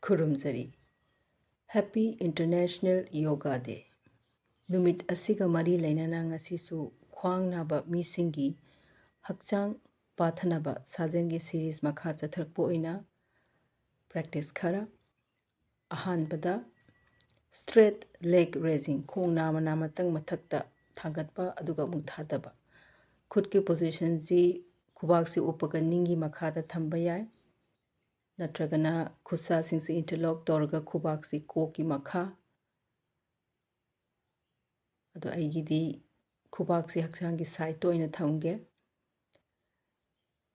ꯈꯨꯔꯨꯝꯖꯔꯤ happy international yoga ꯗꯦ ꯅꯨꯃꯤꯠ ꯑꯁꯤꯒ ꯃꯔꯤ ꯂꯩꯅꯅ ꯉꯁꯤꯁꯨ ꯈ꯭ꯋꯥꯡ ꯅꯥꯕ ꯃꯤꯁꯤꯡꯒꯤ ꯍꯛꯆꯥꯡ ꯄꯥꯊꯅꯕ ꯁꯥꯖꯦꯟꯒꯤ ꯁꯤꯔꯤꯖ ꯃꯈꯥ ꯆꯠꯊꯔꯛꯄ ꯑꯣꯏꯅ ꯄ꯭ꯔꯦꯛꯇꯤꯁ ꯈꯔ ꯑꯍꯥꯟꯕꯗ ꯁ꯭ꯇ꯭ꯔꯦꯠ ꯂꯦಗ್ ꯔꯦꯖꯤꯡ ꯈꯣꯡ ꯅꯥꯝꯃ ꯅꯥꯝꯃꯇꯪ ꯃꯊꯛꯇ ꯊꯥꯡꯒꯠꯄ ꯑꯗꯨꯒ ꯑꯃꯨꯛ ꯊꯥꯗꯕ ꯈꯨꯠꯀꯤ ꯄꯣꯖꯤꯁꯟꯁꯤ ꯈꯨꯕꯥꯛꯁꯤ ꯎꯞꯄꯒ ꯅꯤꯡꯒꯤ ꯃꯈꯥꯗ ꯊꯝꯕ ꯌꯥꯏ ꯅꯠꯇ꯭ꯔꯒꯅ ꯈꯨꯠꯁꯥꯁꯤꯡꯁꯤ ꯏꯟꯇꯔꯂꯣꯛ ꯇꯧꯔꯒ ꯈꯨꯕꯥꯛꯁꯤ ꯀꯣꯛꯀꯤ ꯃꯈꯥ ꯑꯗꯣ ꯑꯩꯒꯤꯗꯤ ꯈꯨꯕꯥꯛꯁꯤ ꯍꯛꯆꯥꯡꯒꯤ ꯁꯥꯏꯠꯇ ꯑꯣꯏꯅ ꯊꯝꯒꯦ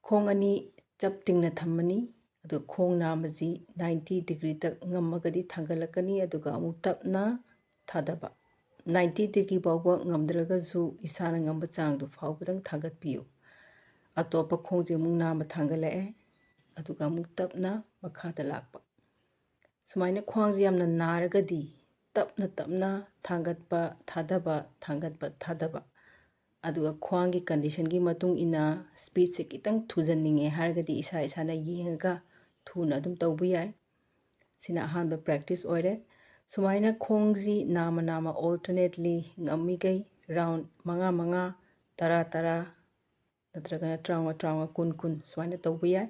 ꯈꯣꯡ ꯑꯅꯤ ꯆꯞ ꯇꯤꯡꯅ ꯊꯝꯃꯅꯤ ꯑꯗꯨꯒ ꯈꯣꯡ ꯅꯥꯝꯃꯁꯤ 90 ꯗꯤꯒ꯭ꯔꯤꯗ ꯉꯝꯃꯒꯗꯤ ꯊꯥꯡꯒꯠꯂꯛꯀꯅꯤ ꯑꯗꯨꯒ ꯑꯃꯨꯛ ꯇꯞꯅ ꯊꯥꯗꯕ 90 ꯗꯤꯒ꯭ꯔꯤ ꯐꯥꯎꯕ ꯉꯝꯗ꯭ꯔꯒꯁꯨ ꯏꯁꯥꯅ ꯉꯝꯕ ꯆꯥꯡꯗꯨ ꯐꯥꯎꯕꯗꯪ ꯊꯥꯡꯒꯠꯄꯤꯌꯨ ꯑꯇꯣꯞꯄ ꯈꯣꯡꯁꯦ ꯑꯃꯨꯛ ꯅꯥꯝꯃ ꯊꯥꯡꯒꯠꯂꯛꯑꯦ ꯑꯗꯨꯒ ꯑꯃꯨꯛ ꯇꯞꯅ ꯃꯈꯥꯗ ꯂꯥꯛꯄ ꯁꯨꯃꯥꯏꯅ ꯈ꯭ꯋꯥꯡꯁꯦ ꯌꯥꯝꯅ ꯅꯥꯔꯒꯗꯤ ꯇꯞꯅ ꯇꯞꯅ ꯊꯥꯡꯒꯠꯄ ꯊꯥꯗꯕ ꯊꯥꯡꯒꯠꯄ ꯊꯥꯗꯕ ꯑꯗꯨꯒ ꯈ꯭ꯋꯥꯡꯒꯤ ꯀꯟꯗꯤꯁꯟꯒꯤ ꯃꯇꯨꯡ ꯏꯟꯅ ꯁ꯭ꯄꯤꯗꯁꯦ ꯈꯤꯇꯪ ꯊꯨꯖꯟꯅꯤꯡꯉꯦ ꯍꯥꯏꯔꯒꯗꯤ ꯏꯁꯥꯅ ꯌꯦꯡꯉꯒ ꯊꯨꯅ ꯑꯗꯨꯝ ꯇꯧꯕ ꯌꯥꯏ ꯁꯤꯅ ꯑꯍꯥꯟꯕ ꯄ꯭ꯔꯦꯛꯇꯤꯁ ꯑꯣꯏꯔꯦ ꯁꯨꯃꯥꯏꯅ ꯈꯣꯡꯁꯤ ꯅꯥꯝꯃ ꯅꯥꯝꯃ ꯑꯣꯜꯇꯔꯅꯦꯠꯂꯤ ꯉꯝꯃꯤꯈꯩ ꯔꯥꯎꯟ 5 10 ꯅꯠꯇ꯭ꯔꯒꯅ 30 20 ꯁꯨꯃꯥꯏꯅ ꯇꯧꯕ ꯌꯥꯏ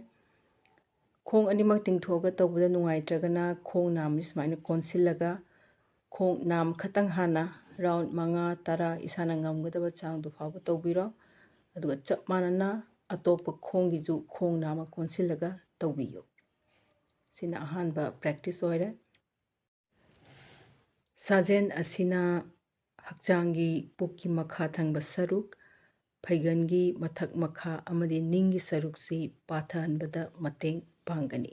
ꯈꯣꯡ ꯑꯅꯤꯃꯛ ꯇꯤꯡꯊꯣꯛꯑꯒ ꯇꯧꯕꯗ ꯅꯨꯡꯉꯥꯏꯇ꯭ꯔꯒꯅ ꯈꯣꯡ ꯅꯥꯝꯃꯁꯤ ꯁꯨꯃꯥꯏꯅ ꯀꯣꯟꯁꯤꯜꯂꯒ ꯈꯣꯡ ꯅꯥꯝ ꯈꯛꯇꯪ ꯍꯥꯟꯅ ꯔꯥꯎꯟ 5 10 ꯏꯁꯥꯅ ꯉꯝꯒꯗꯕ ꯆꯥꯡꯗꯨ ꯐꯥꯎꯕ ꯇꯧꯕꯤꯔꯣ ꯑꯗꯨꯒ ꯆꯞ ꯃꯥꯟꯅꯅ ꯑꯇꯣꯞꯄ ꯈꯣꯡꯒꯤꯁꯨ ꯈꯣꯡ ꯅꯥꯝꯃ ꯀꯣꯟꯁꯤꯜꯂꯒ ꯇꯧꯕꯤꯌꯨ ꯁꯤꯅ ꯑꯍꯥꯟꯕ ꯄ꯭ꯔꯦꯛꯇꯤꯁ ꯑꯣꯏꯔꯦ ꯁꯥꯖꯦꯟ ꯑꯁꯤꯅ ꯍꯛꯆꯥꯡꯒꯤ ꯄꯨꯛꯀꯤ ꯃꯈꯥ ꯊꯪꯕ ꯁꯔꯨꯛ ꯐꯩꯒꯟꯒꯤ ꯃꯊꯛ ꯃꯈꯥ ꯑꯃꯗꯤ ꯅꯤꯡꯒꯤ ꯁꯔꯨꯛꯁꯤ ꯄꯥꯊꯍꯟꯕꯗ ꯃꯇꯦꯡ ꯄꯥꯡꯒꯅꯤ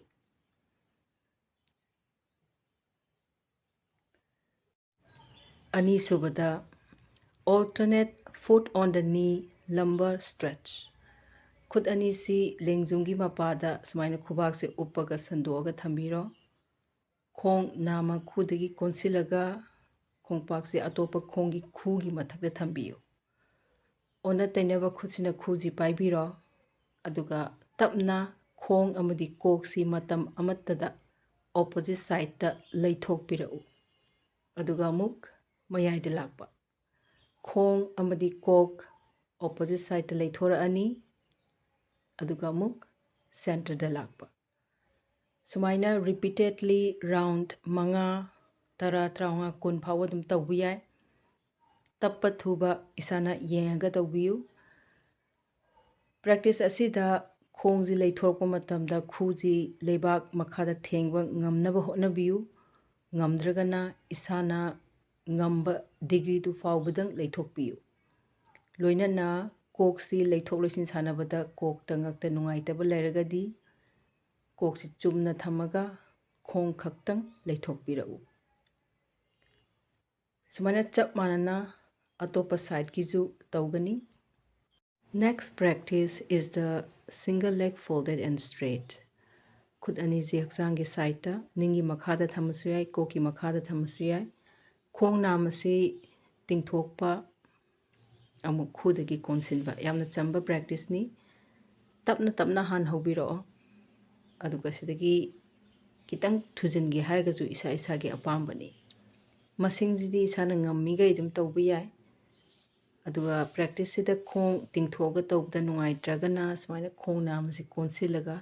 ꯑꯅꯤꯁꯨꯕꯗ alternate foot on the knee lumbar stretch ꯈꯨꯠ ꯑꯅꯤꯁꯤ ꯂꯦꯡꯖꯨꯝꯒꯤ ꯃꯄꯥꯗ ꯁꯨꯃꯥꯏꯅ ꯈꯨꯕꯥꯛꯁꯦ ꯎꯞꯄꯒ ꯁꯟꯗꯣꯛꯑꯒ ꯊꯝꯕꯤꯔꯣ ꯈꯣꯡ ꯅꯥꯝꯃ ꯈꯨꯗꯒꯤ ꯀꯣꯟꯁꯤꯜꯂꯒ ꯈꯣꯡꯄꯥꯛꯁꯦ ꯑꯇꯣꯞꯄ ꯈꯣꯡꯒꯤ ꯈꯨꯒꯤ ꯃꯊꯛꯇ ꯊꯝꯕꯤꯌꯨ ꯑꯣꯟꯅ ꯇꯩꯅꯕ ꯈꯨꯠꯁꯤꯅ ꯈꯨꯁꯤ ꯄꯥꯏꯕꯤꯔꯣ ꯑꯗꯨꯒ ꯇꯞꯅ ꯈꯣꯡ ꯑꯃꯗꯤ ꯀꯣꯛꯁꯤ ꯃꯇꯝ ꯑꯃꯠꯇꯗ ꯑꯣꯄꯣꯖꯤꯠ ꯁꯥꯏꯠꯇ ꯂꯩꯊꯣꯛꯄꯤꯔꯛꯎ ꯑꯗꯨꯒ ꯑꯃꯨꯛ ꯃꯌꯥꯏꯗ ꯂꯥꯛꯄ ꯈꯣꯡ ꯑꯃꯗꯤ ꯀꯣꯛ ꯑꯣꯄꯣꯖꯤꯠ ꯁꯥꯏꯠꯇ ꯂꯩꯊꯣꯔꯛꯑꯅꯤ ꯑꯗꯨꯒ ꯑꯃꯨꯛ ꯁꯦꯟꯇꯔꯗ ꯂꯥꯛꯄ ꯁꯨꯃꯥꯏꯅ ꯔꯤꯄꯤꯇꯦꯗꯂꯤ ꯔꯥꯎꯟ 5 10 30 20 ꯐꯥꯎꯕ ꯑꯗꯨꯝ ꯇꯧꯕ ꯌꯥꯏ ꯇꯞꯄ ꯊꯨꯕ ꯏꯁꯥꯅ ꯌꯦꯡꯉꯒ ꯇꯧꯕꯤꯌꯨ ꯄ꯭ꯔꯦꯛꯇꯤꯁ ꯑꯁꯤꯗ ꯈꯣꯡꯁꯤ ꯂꯩꯊꯣꯔꯛꯄ ꯃꯇꯝꯗ ꯈꯨꯁꯤ ꯂꯩꯕꯥꯛ ꯃꯈꯥꯗ ꯊꯦꯡꯕ ꯉꯝꯅꯕ ꯍꯣꯠꯅꯕꯤꯌꯨ ꯉꯝꯗ꯭ꯔꯒꯅ ꯏꯁꯥꯅ ꯉꯝꯕ ꯗꯤꯒ꯭ꯔꯤꯗꯨ ꯐꯥꯎꯕꯗꯪ ꯂꯩꯊꯣꯛꯄꯤꯌꯨ ꯂꯣꯏꯅꯅ ꯀꯣꯛꯁꯤ ꯂꯩꯊꯣꯛ ꯂꯩꯁꯤꯟ ꯁꯥꯟꯅꯕꯗ ꯀꯣꯛꯇ ꯉꯛꯇ ꯅꯨꯡꯉꯥꯏꯇꯕ ꯂꯩꯔꯒꯗꯤ ꯀꯣꯛꯁꯤ ꯆꯨꯝꯅ ꯊꯝꯃꯒ ꯈꯣꯡ ꯈꯛꯇꯪ ꯂꯩꯊꯣꯛꯄꯤꯔꯛꯎ ꯁꯨꯃꯥꯏꯅ ꯆꯞ ꯃꯥꯟꯅꯅ ꯑꯇꯣꯞꯄ ꯁꯥꯏꯠꯀꯤꯁꯨ ꯇꯧꯒꯅꯤ Next practice is the single leg folded and straight. ꯈꯨꯠ ꯑꯅꯤꯁꯤ ꯍꯛꯆꯥꯡꯒꯤ ꯁꯥꯏꯠꯇ ꯅꯤꯡꯒꯤ ꯃꯈꯥꯗ ꯊꯝꯃꯁꯨ ꯌꯥꯏ ꯀꯣꯛꯀꯤ ꯃꯈꯥꯗ ꯊꯝꯃꯁꯨ ꯌꯥꯏ ꯈꯣꯡ ꯅꯥꯝ ꯑꯁꯤ ꯇꯤꯡꯊꯣꯛꯄ ꯑꯃꯨꯛ ꯈꯨꯗꯒꯤ ꯀꯣꯟꯁꯤꯟꯕ ꯌꯥꯝꯅ ꯆꯝꯕ ꯄ꯭ꯔꯦꯛꯇꯤꯁꯅꯤ ꯇꯞꯅ ꯇꯞꯅ ꯍꯥꯟꯅ ꯍꯧꯕꯤꯔꯛꯑꯣ ꯑꯗꯨꯒ ꯁꯤꯗꯒꯤ ꯈꯤꯇꯪ ꯊꯨꯖꯤꯟꯒꯦ ꯍꯥꯏꯔꯒꯁꯨ ꯏꯁꯥꯒꯤ ꯑꯄꯥꯝꯕꯅꯤ ꯃꯁꯤꯡꯁꯤꯗꯤ ꯏꯁꯥꯅ ꯉꯝꯃꯤꯈꯩ ꯑꯗꯨꯝ ꯇꯧꯕ ꯌꯥꯏ ꯑꯗꯨꯒ ꯄ꯭ꯔꯦꯛꯇꯤꯁꯁꯤꯗ ꯈꯣꯡ ꯇꯤꯡꯊꯣꯛꯑꯒ ꯇꯧꯕꯗ ꯅꯨꯡꯉꯥꯏꯇ꯭ꯔꯒꯅ ꯁꯨꯃꯥꯏꯅ ꯈꯣꯡ ꯅꯥꯝꯃꯁꯤ ꯀꯣꯟꯁꯤꯜꯂꯒ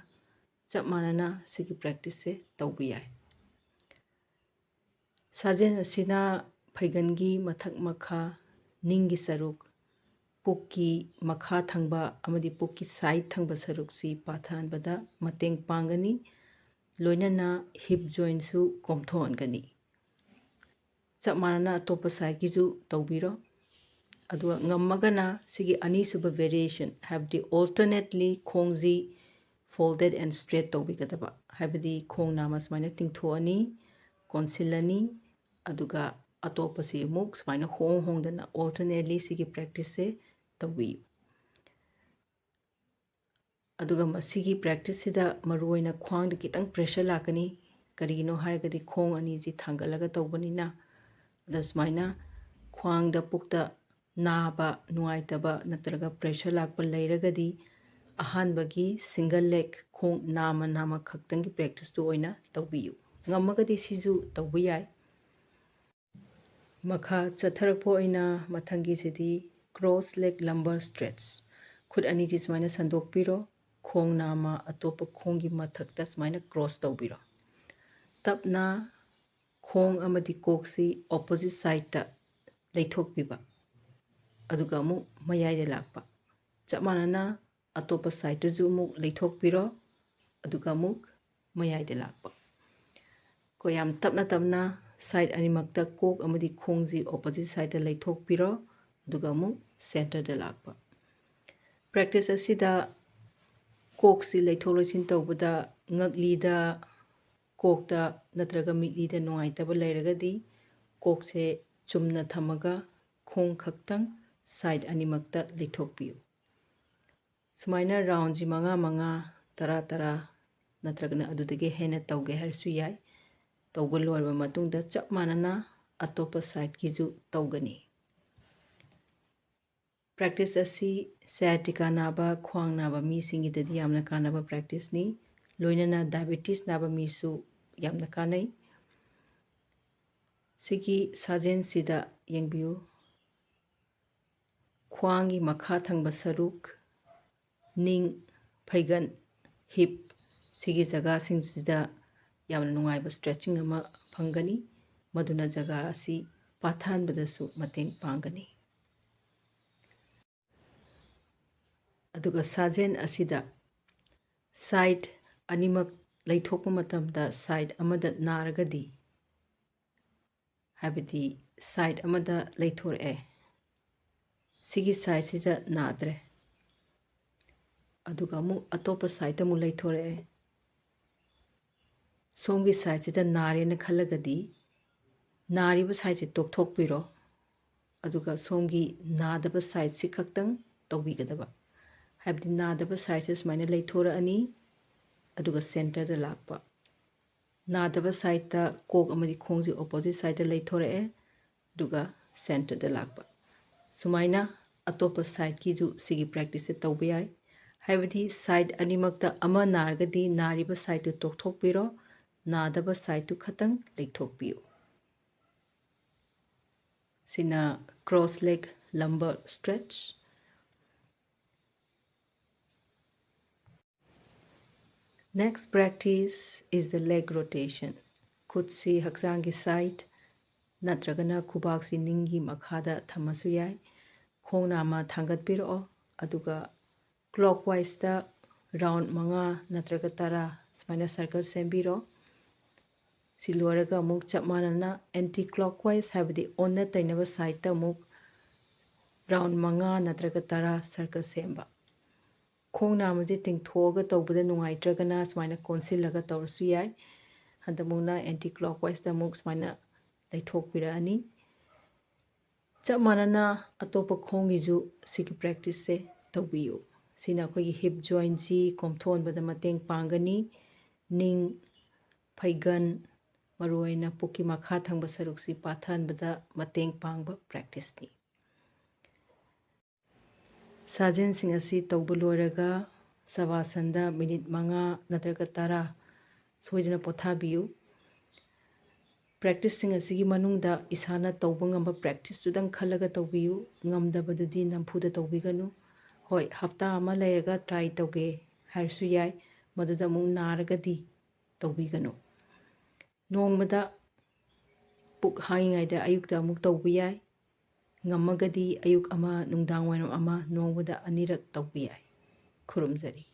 ꯆꯞ ꯃꯥꯟꯅꯅ ꯁꯤꯒꯤ ꯄ꯭ꯔꯦꯛꯇꯤꯁꯁꯦ ꯇꯧꯕ ꯌꯥꯏ ꯁꯥꯖꯦꯟ ꯑꯁꯤꯅ ꯐꯩꯒꯟꯒꯤ ꯃꯊꯛ ꯃꯈꯥ ꯅꯤꯡꯒꯤ ꯁꯔꯨꯛ ꯄꯨꯛꯀꯤ ꯃꯈꯥ ꯊꯪꯕ ꯑꯃꯗꯤ ꯄꯨꯛꯀꯤ ꯁꯥꯏꯠ ꯊꯪꯕ ꯁꯔꯨꯛꯁꯤ ꯄꯥꯊꯍꯟꯕꯗ ꯃꯇꯦꯡ ꯄꯥꯡꯒꯅꯤ ꯂꯣꯏꯅꯅ ꯍꯤꯞ ꯖꯣꯏꯟꯁꯨ ꯀꯣꯝꯊꯣꯛꯍꯟꯒꯅꯤ ꯆꯞ ꯃꯥꯟꯅꯅ ꯑꯇꯣꯞꯄ ꯁꯥꯏꯠꯀꯤꯁꯨ ꯇꯧꯕꯤꯔꯣ ꯑꯗꯨꯒ ꯉꯝꯃꯒꯅ ꯁꯤꯒꯤ ꯑꯅꯤꯁꯨꯕ ꯚꯦꯔꯤꯌꯦꯁꯟ ꯍꯥꯏꯕꯗꯤ ꯑꯣꯜꯇꯔꯅꯦꯠꯂꯤ ꯈꯣꯡꯁꯤ ꯐꯣꯜꯗꯦꯠ ꯑꯦꯟ ꯁ꯭ꯇ꯭ꯔꯦꯠ ꯇꯧꯕꯤꯒꯗꯕ ꯍꯥꯏꯕꯗꯤ ꯈꯣꯡ ꯅꯥꯝꯃ ꯁꯨꯃꯥꯏꯅ ꯇꯤꯡꯊꯣꯛꯑꯅꯤ ꯀꯣꯟꯁꯤꯜꯂꯅꯤ ꯑꯗꯨꯒ ꯑꯇꯣꯞꯄꯁꯤ ꯑꯃꯨꯛ ꯁꯨꯃꯥꯏꯅ ꯍꯣꯡꯗꯅ ꯑꯣꯜꯇꯔꯅꯦꯠꯂꯤ ꯁꯤꯒꯤ ꯄ꯭ꯔꯦꯛꯇꯤꯁꯁꯦ ꯇꯧꯕꯤꯌꯨ ꯑꯗꯨꯒ ꯃꯁꯤꯒꯤ ꯄ꯭ꯔꯦꯛꯇꯤꯁꯁꯤꯗ ꯃꯔꯨꯑꯣꯏꯅ ꯈ꯭ꯋꯥꯡꯗ ꯈꯤꯇꯪ ꯄ꯭ꯔꯦꯁꯔ ꯂꯥꯛꯀꯅꯤ ꯀꯔꯤꯒꯤꯅꯣ ꯍꯥꯏꯔꯒꯗꯤ ꯈꯣꯡ ꯑꯅꯤꯁꯤ ꯊꯥꯡꯒꯠꯂꯒ ꯇꯧꯕꯅꯤꯅ ꯑꯗ ꯁꯨꯃꯥꯏꯅ ꯈ꯭ꯋꯥꯡꯗ ꯄꯨꯛꯇ ꯅꯥꯕ ꯅꯨꯡꯉꯥꯏꯇꯕ ꯅꯠꯇ꯭ꯔꯒ ꯄ꯭ꯔꯦꯁꯔ ꯂꯥꯛꯄ ꯂꯩꯔꯒꯗꯤ ꯑꯍꯥꯟꯕꯒꯤ ꯁꯤꯡꯒꯜ ꯂꯦగ్ ꯈꯣꯡ ꯅꯥꯝꯃ ꯈꯛꯇꯪꯒꯤ ꯄ꯭ꯔꯦꯛꯇꯤꯁꯇꯨ ꯑꯣꯏꯅ ꯇꯧꯕꯤꯌꯨ ꯉꯝꯃꯒꯗꯤ ꯁꯤꯁꯨ ꯇꯧꯕ ꯌꯥꯏ꯫ ꯃꯈꯥ ꯆꯠꯊꯔꯛꯄ ꯑꯣꯏꯅ ꯃꯊꯪꯒꯤꯁꯤꯗꯤ ꯀ꯭ꯔꯣꯁ ꯂꯦꯒ ꯂꯝꯕꯔ ꯁ꯭ꯇ꯭ꯔꯦꯠꯆ꯫ ꯈꯨꯠ ꯑꯅꯤꯁꯤ ꯁꯨꯃꯥꯏꯅ ꯁꯟꯗꯣꯛꯄꯤꯔꯣ, ꯈꯣꯡ ꯅꯥꯝꯃ ꯑꯇꯣꯞꯄ ꯈꯣꯡꯒꯤ ꯃꯊꯛꯇ ꯁꯨꯃꯥꯏꯅ ꯀ꯭ꯔꯣꯁ ꯇꯧꯕꯤꯔꯣ꯫ ꯇꯞꯅ ꯈꯣꯡ ꯑꯃꯗꯤ ꯀꯣꯛꯁꯤ ꯑꯣꯄꯣꯖꯤꯠ ꯁꯥꯏꯗꯇ ꯂꯩꯊꯣꯛꯄꯤꯕ, ꯑꯗꯨꯒ ꯑꯃꯨꯛ ꯃꯌꯥꯏꯗ ꯂꯥꯛꯄ꯫ ꯆꯞ ꯃꯥꯟꯅꯅ ꯑꯇꯣꯞꯄ ꯁꯥꯏꯗꯇꯁꯨ ꯑꯃꯨꯛ ꯂꯩꯊꯣꯛꯄꯤꯔꯣ, ꯑꯗꯨꯒ ꯑꯃꯨꯛ ꯃꯌꯥꯏꯗ ꯂꯥꯛꯄ꯫ ꯀꯣ ꯌꯥꯝ ꯇꯞꯅ ꯇꯞꯅ ꯁꯥꯏꯗ ꯑꯅꯤꯃꯛꯇ ꯀꯣꯛ ꯑꯃꯗꯤ ꯈꯣꯡꯁꯤ ꯑꯣꯄꯣꯖꯤꯠ ꯁꯥꯏꯗꯇ ꯂꯩꯊꯣꯛꯄꯤꯔꯣ, ꯑꯗꯨꯒ ꯑꯃꯨꯛ ꯁꯦꯟꯇꯔꯗ ꯂꯥꯛꯄ꯫ ꯄ꯭ꯔꯦꯛꯇꯤꯁ ꯑꯁꯤꯗ ꯀꯣꯛꯁꯤ ꯂꯩꯊꯣꯛ ꯂꯩꯁꯤꯟ ꯇꯧꯕꯗ ꯉꯛꯂꯤꯗ, ꯀꯣꯛꯇ ꯅꯠꯇ꯭ꯔꯒ ꯃꯤꯠꯂꯤꯗ ꯅꯨꯡꯉꯥꯏꯇꯕ ꯂꯩꯔꯒꯗꯤ ꯀꯣꯛꯁꯦ ꯆꯨꯝꯅ ꯊꯝꯃꯒ ꯈꯣꯡ ꯈꯛꯇꯪ ꯁꯥꯏꯗ ꯑꯅꯤꯃꯛꯇ ꯂꯩꯊꯣꯛꯄꯤꯌꯨ꯫ ꯁꯨꯃꯥꯏꯅ ꯔꯥꯎꯟꯁꯤ 5-5, 10-10 ꯅꯠꯇ꯭ꯔꯒꯅ ꯑꯗꯨꯗꯒꯤ ꯍꯦꯟꯅ ꯇꯧꯒꯦ ꯍꯥꯏꯔꯁꯨ ꯌꯥꯏ꯫ ꯇꯧꯕ ꯂꯣꯏꯔꯕ ꯃꯇꯨꯡꯗ ꯆꯞ ꯃꯥꯟꯅꯅ ꯑꯇꯣꯞꯄ ꯁꯥꯏꯗꯀꯤꯁꯨ ꯇꯧꯒꯅꯤ꯫ ꯄ꯭ꯔꯦꯛꯇꯤꯁ ꯑꯁꯤ ꯁciatica ꯅꯥꯕ, ꯈ꯭ꯋꯥꯡ ꯅꯥꯕ ꯃꯤꯁꯤꯡꯒꯤꯗꯗꯤ ꯌꯥꯝꯅ ꯀꯥꯟꯅꯕ ꯄ꯭ꯔꯦꯛꯇꯤꯁꯅꯤ꯫ ꯂꯣꯏꯅꯅ ꯗꯥꯏꯕꯦꯇꯤꯁ ꯅꯥꯕ ꯃꯤꯁꯨ ꯌꯥꯝꯅ ꯀꯥꯟꯅꯩ꯫ ꯁꯤꯒꯤ ꯁꯥꯖꯦꯟꯁꯤꯗ ꯌꯦꯡꯕꯤꯌꯨ꯫ ꯈ꯭ꯋꯥꯡꯒꯤ ꯃꯈꯥ ꯊꯪꯕ ꯁꯔꯨꯛ, ꯅꯤꯡ, ꯐꯩꯒꯟ, ꯍꯤꯞ ꯁꯤꯒꯤ ꯖꯒꯥꯁꯤꯡꯁꯤꯗ ꯌꯥꯝꯅ ꯅꯨꯡꯉꯥꯏꯕ ꯁ꯭ꯇ꯭ꯔꯦꯠꯆꯤꯡ ꯑꯃ ꯐꯪꯒꯅꯤ, ꯃꯗꯨꯅ ꯖꯒꯥ ꯑꯁꯤ ꯄꯥꯊꯍꯟꯕꯗꯁꯨ ꯃꯇꯦꯡ ꯄꯥꯡꯒꯅꯤ꯫ ꯑꯗꯨꯒ ꯁꯥꯖꯦꯟ ꯑꯁꯤꯗ ꯁꯥꯏꯗ ꯑꯅꯤꯃꯛ ꯂꯩꯊꯣꯛꯄ ꯃꯇꯝꯗ ꯁꯥꯏꯗ ꯑꯃꯗ ꯅꯥꯔꯒꯗꯤ, ꯍꯥꯏꯕꯗꯤ ꯁꯥꯏꯗ ꯑꯃꯗ ꯂꯩꯊꯣꯔꯛꯑꯦ, ꯁꯤꯒꯤ ꯁꯥꯏꯗꯁꯤꯗ ꯅꯥꯗ꯭ꯔꯦ, ꯑꯗꯨꯒ ꯑꯃꯨꯛ ꯑꯇꯣꯞꯄ ꯁꯥꯏꯗꯇ ꯑꯃꯨꯛ ꯂꯩꯊꯣꯔꯛꯑꯦ, ꯁꯣꯝꯒꯤ ꯁꯥꯏꯗꯁꯤꯗ ꯅꯥꯔꯦꯅ ꯈꯜꯂꯒꯗꯤ ꯅꯥꯔꯤꯕ ꯁꯥꯏꯗꯁꯤ ꯇꯣꯛꯊꯣꯛꯄꯤꯔꯣ, ꯑꯗꯨꯒ ꯁꯣꯝꯒꯤ ꯅꯥꯗꯕ ꯁꯥꯏꯗꯁꯤ ꯈꯛꯇꯪ ꯇꯧꯕꯤꯒꯗꯕ꯫ ꯍꯥꯏꯕꯗꯤ ꯅꯥꯗꯕ ꯁꯥꯏꯗꯁꯦ ꯁꯨꯃꯥꯏꯅ ꯂꯩꯊꯣꯔꯛꯑꯅꯤ, ꯑꯗꯨꯒ ꯁꯦꯟꯇꯔꯗ ꯂꯥꯛꯄ꯫ ꯅꯥꯗꯕ ꯁꯥꯏꯗꯇ ꯀꯣꯛ ꯑꯃꯗꯤ ꯈꯣꯡꯁꯤ ꯑꯣꯄꯣꯖꯤꯠ ꯁꯥꯏꯗꯇ ꯂꯩꯊꯣꯔꯛꯑꯦ, ꯑꯗꯨꯒ ꯁꯦꯟꯇꯔꯗ ꯂꯥꯛꯄ꯫ ꯁꯨꯃꯥꯏꯅ ꯑꯇꯣꯞꯄ ꯁꯥꯏꯗꯀꯤꯁꯨ ꯁꯤꯒꯤ ꯄ꯭ꯔꯦꯛꯇꯤꯁꯁꯦ ꯇꯧꯕ ꯌꯥꯏ꯫ ꯍꯥꯏꯕꯗꯤ ꯁꯥꯏꯗ ꯑꯅꯤꯃꯛꯇ ꯑꯃ ꯅꯥꯔꯒꯗꯤ ꯅꯥꯔꯤꯕ ꯁꯥꯏꯗꯇꯨ ꯇꯣꯛꯊꯣꯛꯄꯤꯔꯣ, ꯅꯥꯗꯕ ꯁꯥꯏꯗꯇꯨ ꯈꯛꯇꯪ ꯂꯩꯊꯣꯛꯄꯤꯌꯨ꯫ ꯁꯤꯅ cross leg lumbar stretch. Next practice is the leg rotation. ꯈꯨꯠꯁꯤ ꯍꯛꯆꯥꯡꯒꯤ ꯁꯥꯏꯗ ꯅꯠꯇ꯭ꯔꯒꯅ ꯈꯨꯕꯥꯛꯁꯤ ꯅꯤꯡꯒꯤ ꯃꯈꯥꯗ ꯊꯝꯃꯁꯨ ꯌꯥꯏ꯫ ꯈꯣꯡ ꯅꯥꯝꯃ ꯊꯥꯡꯒꯠꯄꯤꯔꯛꯑꯣ, ꯑꯗꯨꯒ ꯀ꯭ꯂꯣꯛꯋꯥꯏꯁꯇ ꯔꯥꯎꯟ 5 ꯅꯠꯇ꯭ꯔꯒ 10 ꯁꯨꯃꯥꯏꯅ ꯁꯔꯀꯜ ꯁꯦꯝꯕꯤꯔꯣ꯫ ꯁꯤ ꯂꯣꯏꯔꯒ ꯑꯃꯨꯛ ꯆꯞ ꯃꯥꯟꯅꯅ ꯑꯦꯟꯇꯤ ꯀ꯭ꯂꯣꯛꯋꯥꯏꯁ, ꯍꯥꯏꯕꯗꯤ ꯑꯣꯟꯅ ꯇꯩꯅꯕ ꯁꯥꯏꯗꯇ ꯑꯃꯨꯛ ꯔꯥꯎꯟ 5 ꯅꯠꯇ꯭ꯔꯒ 10 ꯁꯔꯀꯜ ꯁꯦꯝꯕ꯫ ꯈꯣꯡ ꯅꯥꯝꯃꯁꯤ ꯇꯤꯡꯊꯣꯛꯑꯒ ꯇꯧꯕꯗ ꯅꯨꯡꯉꯥꯏꯇ꯭ꯔꯒꯅ ꯁꯨꯃꯥꯏꯅ ꯀꯣꯟꯁꯤꯜꯂꯒ ꯇꯧꯔꯁꯨ ꯌꯥꯏ꯫ ꯍꯟꯗꯛꯃꯨꯛꯅ ꯑꯦꯟꯇꯤ ꯀ꯭ꯂꯣꯛꯋꯥꯏꯁꯇ ꯑꯃꯨꯛ ꯁꯨꯃꯥꯏꯅ ꯂꯩꯊꯣꯛꯄꯤꯔꯛꯑꯅꯤ꯫ ꯆꯞ ꯃꯥꯟꯅꯅ ꯑꯇꯣꯞꯄ ꯈꯣꯡꯒꯤꯁꯨ ꯁꯤꯒꯤ ꯄ꯭ꯔꯦꯛꯇꯤꯁꯁꯦ ꯇꯧꯕꯤꯌꯨ꯫ ꯁꯤꯅ ꯑꯩꯈꯣꯏꯒꯤ ꯍꯤꯞ ꯖꯣꯏꯟꯁꯤ ꯀꯣꯝꯊꯣꯛꯍꯟꯕꯗ ꯃꯇꯦꯡ ꯄꯥꯡꯒꯅꯤ꯫ ꯅꯤꯡ, ꯐꯩꯒꯟ, ꯃꯔꯨꯑꯣꯏꯅ ꯄꯨꯛꯀꯤ ꯃꯈꯥ ꯊꯪꯕ ꯁꯔꯨꯛꯁꯤ ꯄꯥꯊꯍꯟꯕꯗ ꯃꯇꯦꯡ ꯄꯥꯡꯕ ꯄ꯭ꯔꯦꯛꯇꯤꯁꯅꯤ꯫ ꯁꯥꯖꯦꯟꯁꯤꯡ ꯑꯁꯤ ꯇꯧꯕ ꯂꯣꯏꯔꯒ ꯁꯕꯥꯁꯟꯗ ꯃꯤꯅꯤꯠ 5 ꯅꯠꯇ꯭ꯔꯒ 10 ꯁꯣꯏꯗꯅ ꯄꯣꯊꯥꯕꯤꯌꯨ꯫ ꯄ꯭ꯔꯦꯛꯇꯤꯁꯁꯤꯡ ꯑꯁꯤꯒꯤ ꯃꯅꯨꯡꯗ ꯏꯁꯥꯅ ꯇꯧꯕ ꯉꯝꯕ ꯄ꯭ꯔꯦꯛꯇꯤꯁꯇꯨꯗꯪ ꯈꯜꯂꯒ ꯇꯧꯕꯤꯌꯨ, ꯉꯝꯗꯕꯗꯨꯗꯤ ꯅꯝꯐꯨꯗ ꯇꯧꯕꯤꯒꯅꯨ꯫ ꯍꯣꯏ, ꯍꯞꯇꯥ ꯑꯃ ꯂꯩꯔꯒ ꯇ꯭ꯔꯥꯏ ꯇꯧꯒꯦ ꯍꯥꯏꯔꯁꯨ ꯌꯥꯏ, ꯃꯗꯨꯗ ꯑꯃꯨꯛ ꯅꯥꯔꯒꯗꯤ ꯇꯧꯕꯤꯒꯅꯨ꯫ ꯅꯣꯡꯃꯗ ꯄꯨꯛ ꯍꯥꯡꯉꯤꯉꯩꯗ ꯑꯌꯨꯛꯇ ꯑꯃꯨꯛ ꯇꯧꯕ ꯌꯥꯏ, ꯉꯝꯃꯒꯗꯤ ꯑꯌꯨꯛ ꯑꯃ ꯅꯨꯡꯗꯥꯡꯋꯥꯏꯔꯝ ꯑꯃ ꯅꯣꯡꯃꯗ 2ꯔꯛ ꯇꯧꯕ ꯌꯥꯏ꯫ ꯈꯨꯔꯨꯝꯖꯔꯤ꯫